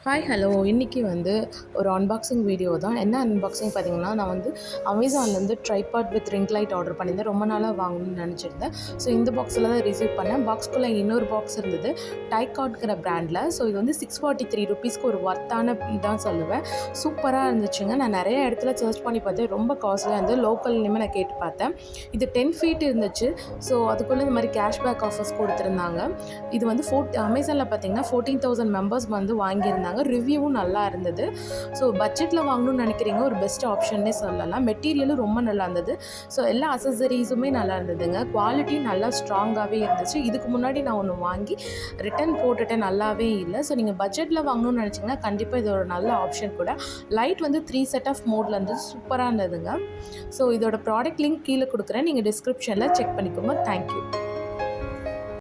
Hi hello இன்றைக்கி வந்து ஒரு அன்பாக்சிங் வீடியோ தான். என்ன அன்பாக்சிங் பார்த்தீங்கன்னா, நான் வந்து அமேசான்லேருந்து tripod with ring light order பண்ணியிருந்தேன். ரொம்ப நாளாக வாங்கணும்னு நினச்சிருந்தேன். ஸோ இந்த பாக்ஸில் தான் ரிசீவ் பண்ணேன். பாக்ஸ்குள்ளே இன்னொரு பாக்ஸ் இருந்தது, டைகாட்ங்கிற பிராண்டில். ஸோ இது வந்து ₹643க்கு ஒரு ஒர்த்தான தான் சொல்லுவேன். சூப்பராக இருந்துச்சுங்க. நான் நிறைய இடத்துல சர்ச் பண்ணி பார்த்தேன், ரொம்ப காஸ்ட்லியாக இருந்தது. லோக்கல்லையுமே நான் கேட்டு பார்த்தேன். இது 10 ஃபீட் இருந்துச்சு. ஸோ அதுக்குள்ளே இந்த மாதிரி கேஷ்பேக் ஆஃபர்ஸ் கொடுத்துருந்தாங்க. இது வந்து அமேசானில் பார்த்தீங்கன்னா 14,000 மெம்பர்ஸ் வந்து வாங்கியிருந்தாங்க. ரிவ்யூவும் நல்லா இருந்தது. ஸோ பட்ஜெட்டில் வாங்கணும்னு நினைக்கிறீங்க, ஒரு பெஸ்ட் ஆப்ஷன்னே சொல்லலாம். மெட்டீரியலும் ரொம்ப நல்லா இருந்தது. ஸோ எல்லா அசசரிஸுமே நல்லா இருந்ததுங்க. குவாலிட்டியும் நல்லா ஸ்ட்ராங்காகவே இருந்துச்சு. இதுக்கு முன்னாடி நான் ஒன்று வாங்கி ரிட்டன் போட்டுட்டேன், நல்லாவே இல்லை. ஸோ நீங்கள் பட்ஜெட்டில் வாங்கணும்னு நினச்சிங்கன்னா கண்டிப்பாக இது ஒரு நல்ல ஆப்ஷன் கூட. லைட் வந்து 3 செட் ஆஃப் மோடில் இருந்தது, சூப்பராக இருந்ததுங்க. ஸோ இதோட ப்ராடக்ட் லிங்க் கீழே கொடுக்குறேன், நீங்கள் டிஸ்கிரிப்ஷனில் செக் பண்ணிக்கோங்க. தேங்க்யூ.